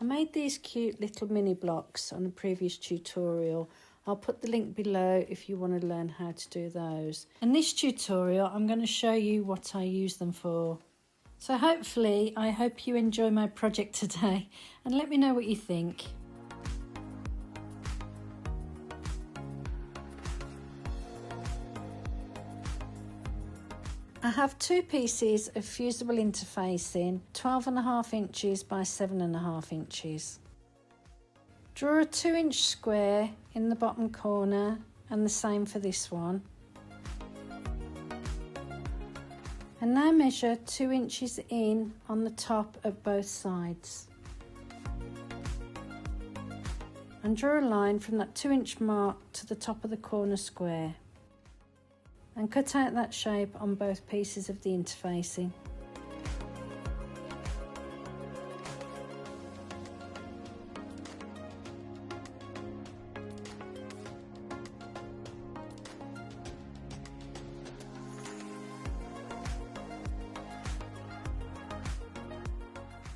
I made these cute little mini blocks on a previous tutorial. I'll put the link below if you want to learn how to do those. In this tutorial, I'm going to show you what I use them for. So hopefully, I hope you enjoy my project today and let me know what you think. I have two pieces of fusible interfacing, 12.5 inches by 7.5 inches. Draw a 2-inch square in the bottom corner and the same for this one. And now measure 2 inches in on the top of both sides. And draw a line from that 2-inch mark to the top of the corner square. And cut out that shape on both pieces of the interfacing.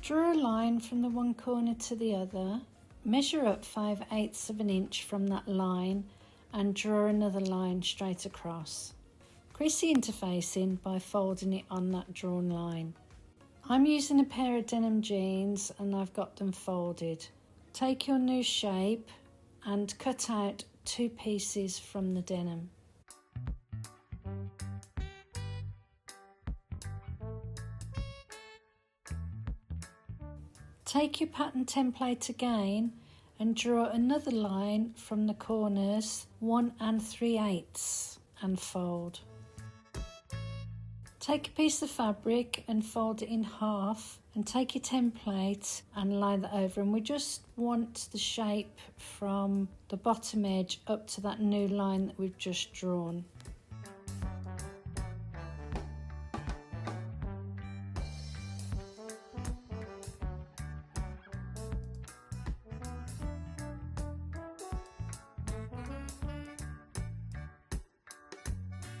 Draw a line from the one corner to the other, measure up 5/8 of an inch from that line and draw another line straight across. Crease the interfacing by folding it on that drawn line. I'm using a pair of denim jeans and I've got them folded. Take your new shape and cut out 2 pieces from the denim. Take your pattern template again and draw another line from the corners 1 3/8 and fold. Take a piece of fabric and fold it in half and take your template and line that over, and we just want the shape from the bottom edge up to that new line that we've just drawn.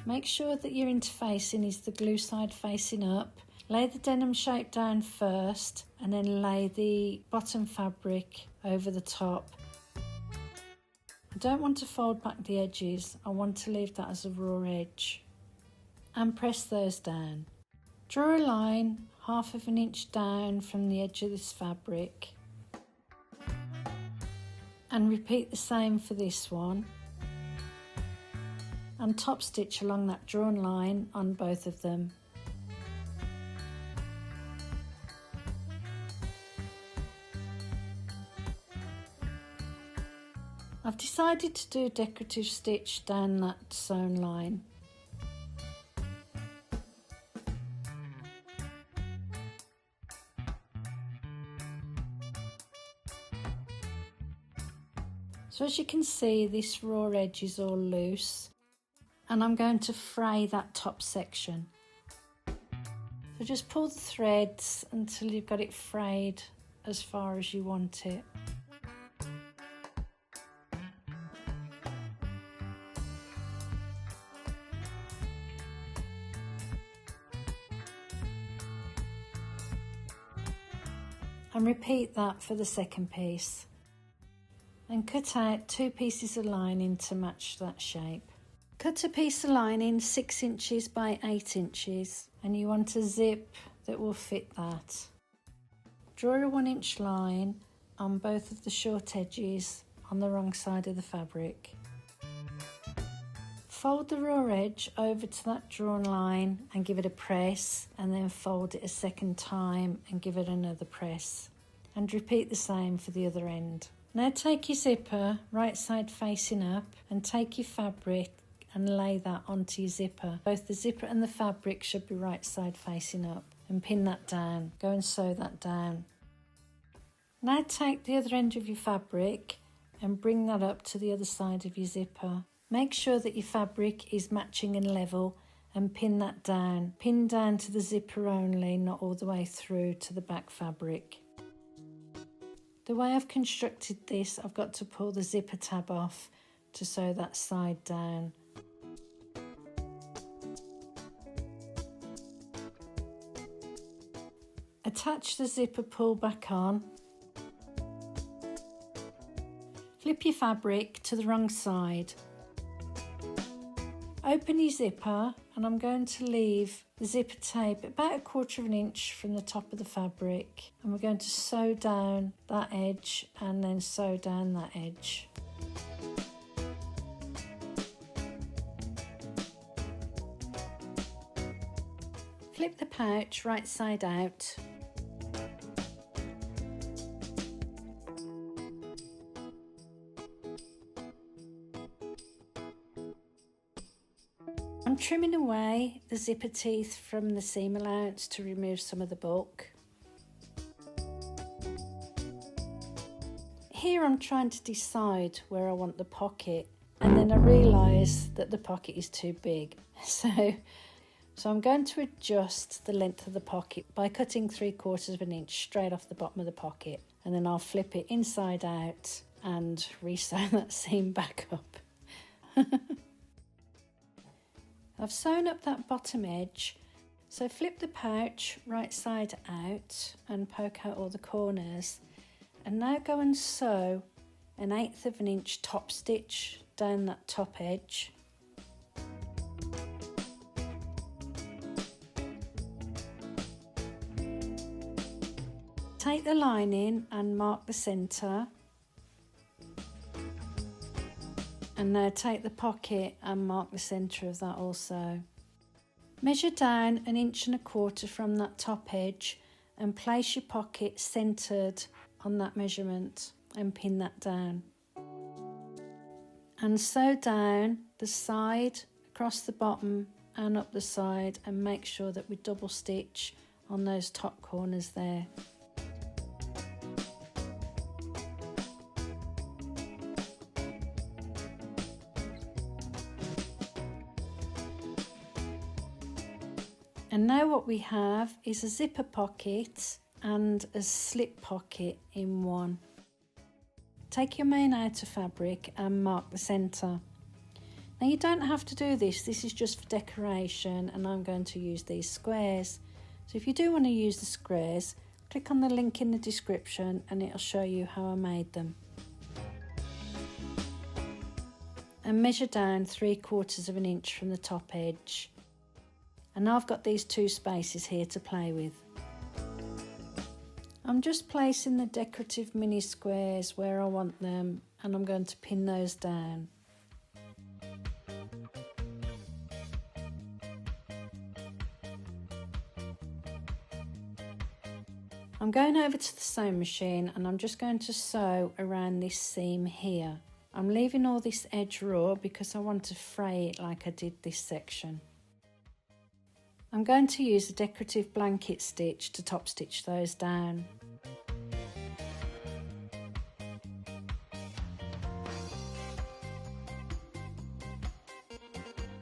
Make sure that your interfacing is the glue side facing up. Lay the denim shape down first and then lay the bottom fabric over the top. I don't want to fold back the edges, I want to leave that as a raw edge. And press those down. Draw a line 1/2 inch down from the edge of this fabric. And repeat the same for this one. And top stitch along that drawn line on both of them. I've decided to do a decorative stitch down that sewn line. So as you can see, this raw edge is all loose. And I'm going to fray that top section. So just pull the threads until you've got it frayed as far as you want it. And repeat that for the second piece. And cut out 2 pieces of lining to match that shape. Cut a piece of lining 6 inches by 8 inches and you want a zip that will fit that. Draw a 1-inch line on both of the short edges on the wrong side of the fabric. Fold the raw edge over to that drawn line and give it a press, and then fold it a second time and give it another press. And repeat the same for the other end. Now take your zipper right side facing up and take your fabric and lay that onto your zipper. Both the zipper and the fabric should be right side facing up, and pin that down. Go and sew that down. Now take the other end of your fabric and bring that up to the other side of your zipper. Make sure that your fabric is matching and level and pin that down. Pin down to the zipper only, not all the way through to the back fabric. The way I've constructed this, I've got to pull the zipper tab off to sew that side down. Attach the zipper pull back on Flip your fabric to the wrong side. Open your zipper, and I'm going to leave the zipper tape about 1/4 inch from the top of the fabric, and we're going to sew down that edge and then sew down that edge. Flip the pouch right side out. I'm trimming away the zipper teeth from the seam allowance to remove some of the bulk. Here I'm trying to decide where I want the pocket, and then I realise that the pocket is too big. So I'm going to adjust the length of the pocket by cutting 3/4 inch straight off the bottom of the pocket, and then I'll flip it inside out and re-sew that seam back up. I've sewn up that bottom edge, so flip the pouch right side out and poke out all the corners, and now go and sew 1/8 inch top stitch down that top edge. Take the lining and mark the centre, and now take the pocket and mark the centre of that also. Measure down 1.25 inches from that top edge and place your pocket centred on that measurement and pin that down. And sew down the side across the bottom and up the side, and make sure that we double stitch on those top corners there. And now what we have is a zipper pocket and a slip pocket in one. Take your main outer fabric and mark the centre. Now you don't have to do this, this is just for decoration, and I'm going to use these squares. So if you do want to use the squares, click on the link in the description and it'll show you how I made them. And measure down 3/4 inch from the top edge. And I've got these 2 spaces here to play with. I'm just placing the decorative mini squares where I want them, and I'm going to pin those down. I'm going over to the sewing machine, and I'm just going to sew around this seam here. I'm leaving all this edge raw because I want to fray it like I did this section. I'm going to use a decorative blanket stitch to top stitch those down.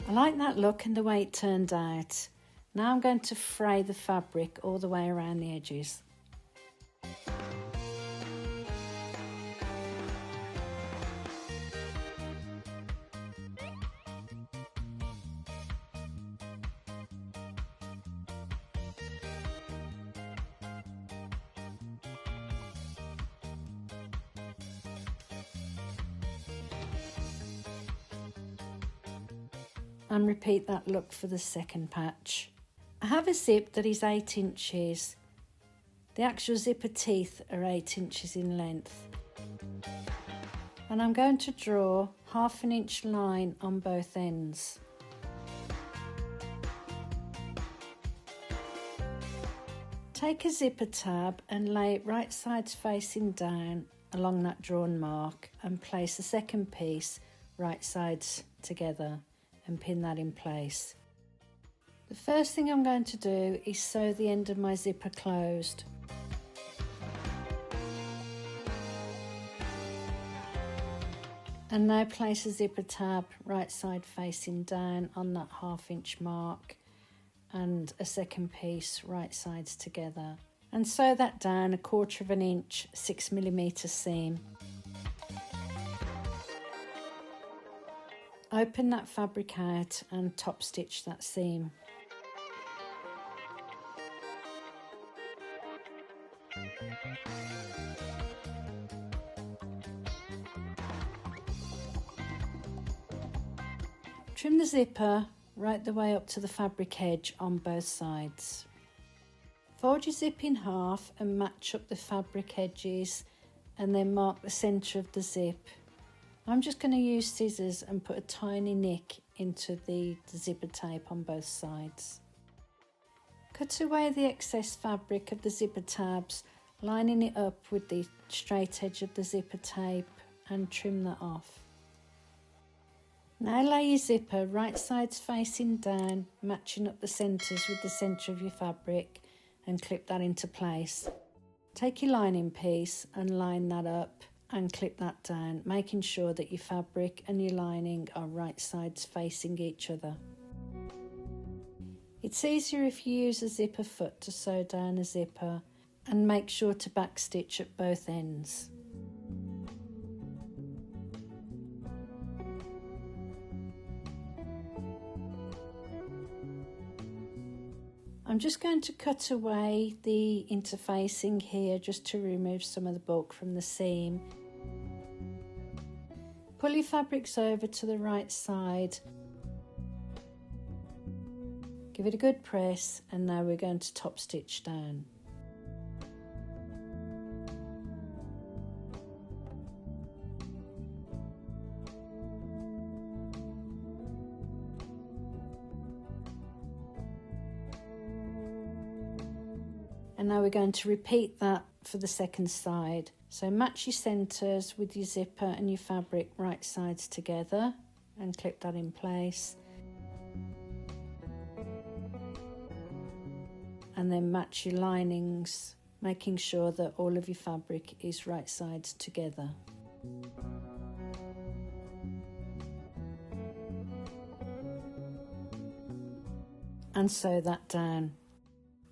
I like that look and the way it turned out. Now I'm going to fray the fabric all the way around the edges. And repeat that look for the second patch. I have a zip that is 8 inches. The actual zipper teeth are 8 inches in length. And I'm going to draw 1/2 inch line on both ends. Take a zipper tab and lay it right sides facing down along that drawn mark, and place the second piece right sides together and pin that in place. The first thing I'm going to do is sew the end of my zipper closed. And now place a zipper tab right side facing down on that 1/2 inch mark, and a second piece right sides together, and sew that down 1/4 inch 6mm seam. Open that fabric out and top stitch that seam. Trim the zipper right the way up to the fabric edge on both sides. Fold your zip in half and match up the fabric edges and then mark the centre of the zip. I'm just going to use scissors and put a tiny nick into the zipper tape on both sides. Cut away the excess fabric of the zipper tabs, lining it up with the straight edge of the zipper tape, and trim that off. Now lay your zipper right sides facing down, matching up the centres with the centre of your fabric, and clip that into place. Take your lining piece and line that up and clip that down, making sure that your fabric and your lining are right sides facing each other. It's easier if you use a zipper foot to sew down a zipper, and make sure to backstitch at both ends. I'm just going to cut away the interfacing here just to remove some of the bulk from the seam. Pull your fabrics over to the right side. Give it a good press, and now we're going to top stitch down. And now we're going to repeat that for the second side. So match your centres with your zipper and your fabric right sides together and clip that in place. And then match your linings, making sure that all of your fabric is right sides together. And sew that down.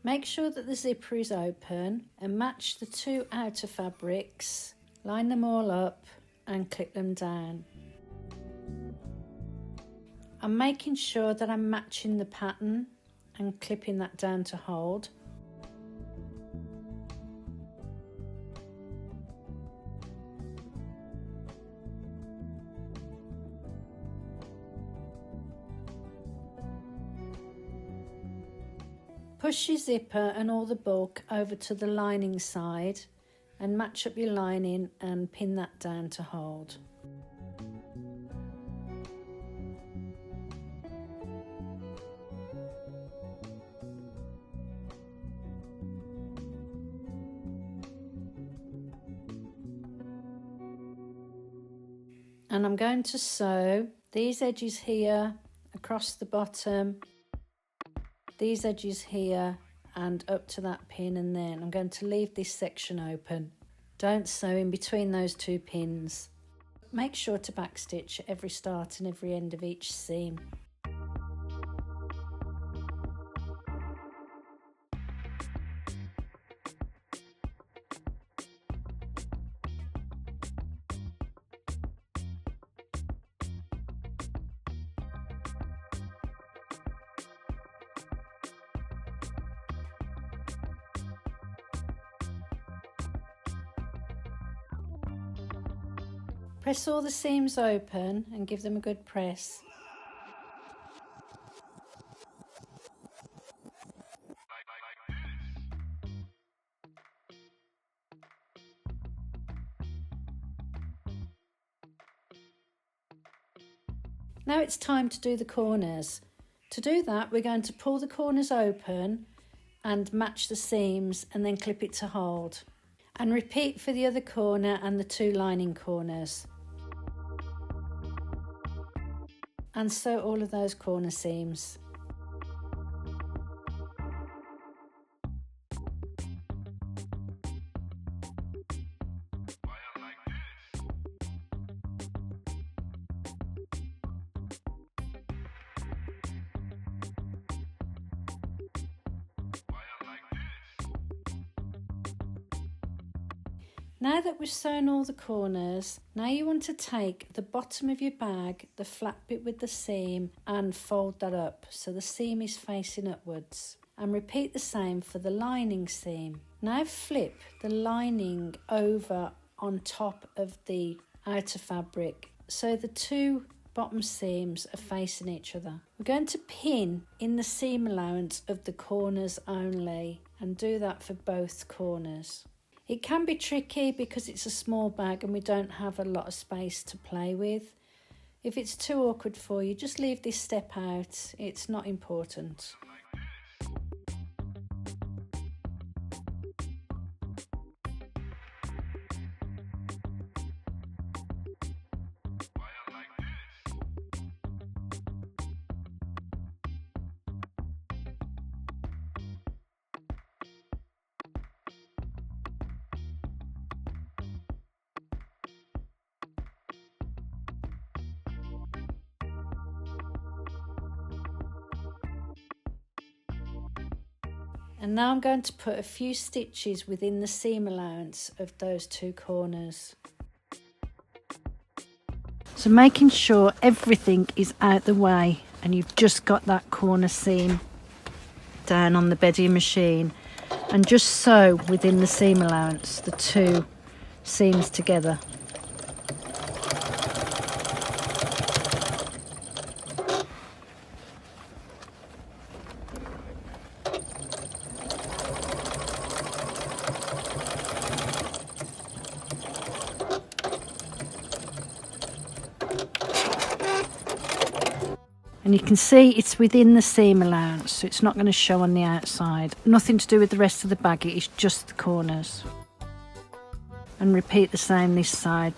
Make sure that the zipper is open and match the two outer fabrics, line them all up and clip them down. I'm making sure that I'm matching the pattern and clipping that down to hold. Push your zipper and all the bulk over to the lining side and match up your lining and pin that down to hold. And I'm going to sew these edges here across the bottom, these edges here and up to that pin, and then I'm going to leave this section open. Don't sew in between those two pins. Make sure to backstitch at every start and every end of each seam. Press all the seams open and give them a good press. Now it's time to do the corners. To do that, we're going to pull the corners open and match the seams and then clip it to hold. And repeat for the other corner and the two lining corners. And sew all of those corner seams. Now that we've sewn all the corners, now you want to take the bottom of your bag, the flat bit with the seam, and fold that up so the seam is facing upwards. And repeat the same for the lining seam. Now flip the lining over on top of the outer fabric so the two bottom seams are facing each other. We're going to pin in the seam allowance of the corners only and do that for both corners. It can be tricky because it's a small bag and we don't have a lot of space to play with. If it's too awkward for you, just leave this step out. It's not important. And now I'm going to put a few stitches within the seam allowance of those two corners. So making sure everything is out the way and you've just got that corner seam down on the bed of your machine, and just sew within the seam allowance the two seams together. And you can see it's within the seam allowance, so it's not going to show on the outside. Nothing to do with the rest of the bag, it is just the corners. And repeat the same this side.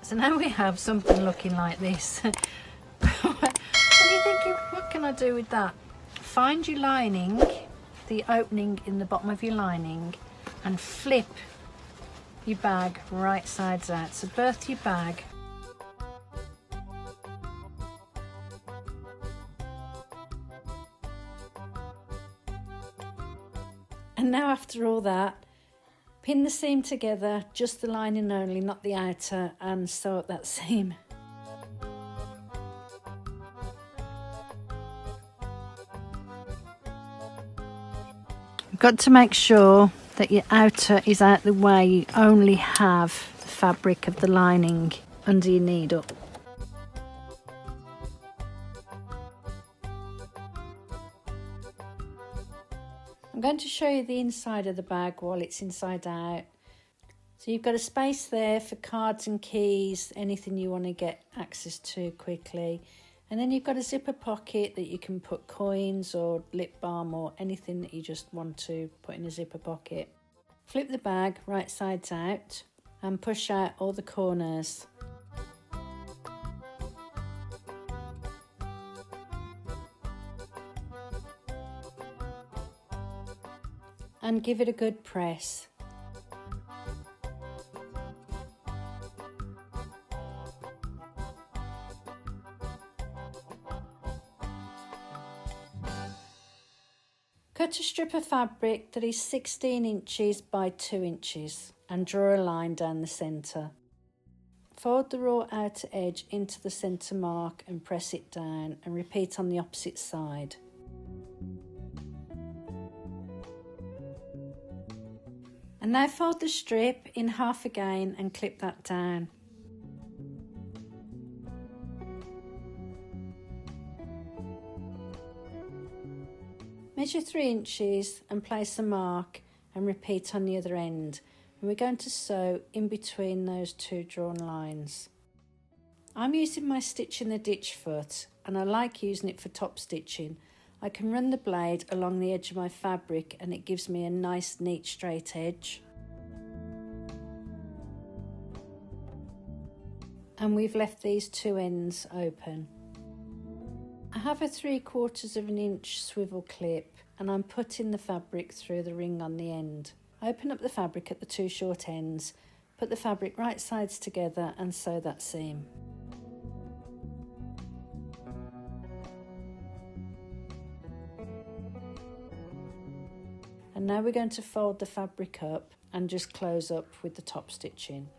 So now we have something looking like this. What are you thinking, what can I do with that? Find your lining, the opening in the bottom of your lining, and flip your bag right sides out. So birth your bag. And now after all that, pin the seam together, just the lining only, not the outer, and sew up that seam. You've got to make sure that your outer is out the way. You only have the fabric of the lining under your needle. I'm going to show you the inside of the bag while it's inside out. So you've got a space there for cards and keys, anything you want to get access to quickly. And then you've got a zipper pocket that you can put coins or lip balm or anything that you just want to put in a zipper pocket. Flip the bag right sides out and push out all the corners. And give it a good press. Cut a strip of fabric that is 16 inches by 2 inches and draw a line down the centre. Fold the raw outer edge into the centre mark and press it down, and repeat on the opposite side. And now fold the strip in half again and clip that down. Measure 3 inches and place a mark and repeat on the other end. And we're going to sew in between those two drawn lines. I'm using my stitch in the ditch foot, and I like using it for top stitching. I can run the blade along the edge of my fabric and it gives me a nice neat straight edge. And we've left these two ends open. I have a 3/4 inch swivel clip and I'm putting the fabric through the ring on the end. Open up the fabric at the two short ends, put the fabric right sides together and sew that seam. And now we're going to fold the fabric up and just close up with the top stitching.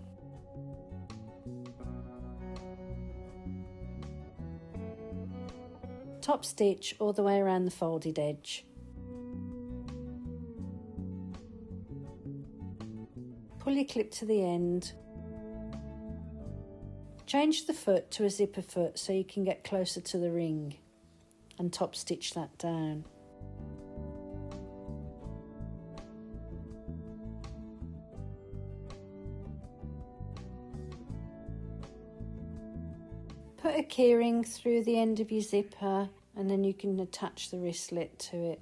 Top stitch all the way around the folded edge. Pull your clip to the end. Change the foot to a zipper foot so you can get closer to the ring and top stitch that down. Put a keyring through the end of your zipper and then you can attach the wristlet to it.